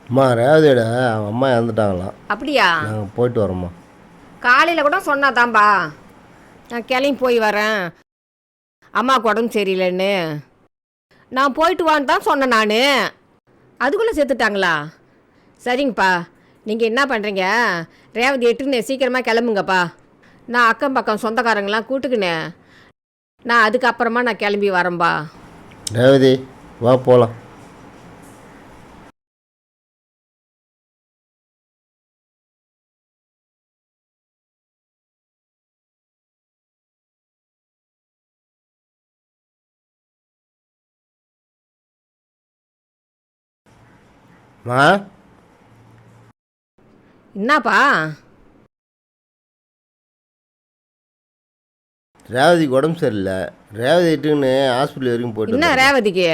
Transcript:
அம்மா ரேவதியோட அவன் அம்மா இறந்துட்டாங்களாம். அப்படியா? நாங்கள் போயிட்டு வரோம்மா. காலையில் கூட சொன்னாதான்பா, நான் கிளம்பி போய் வரேன், அம்மாவுக்கு உடம்பு சரியில்லைன்னு. நான் போயிட்டு வான்னு தான் சொன்னேன் நான். அதுக்குள்ளே செத்துட்டாங்களா? சரிங்கப்பா, நீங்கள் என்ன பண்ணுறீங்க, ரேவதி எட்டுன்னு சீக்கிரமாக கிளம்புங்கப்பா. நான் அக்கம் பக்கம் சொந்தக்காரங்களாம் கூட்டுக்குனேன், நான் அதுக்கப்புறமா நான் கிளம்பி வரேன்பா. ரேவதி வா போகலாம். மா என்னப்பா? ரேவதிக்கு உடம்பு சரியில்லை. ரேவதி இட்டுன்னு ஹாஸ்பிட்டல் வரைக்கும் போயிட்டு என்ன வந்துடுறேன். ரேவதிக்கு?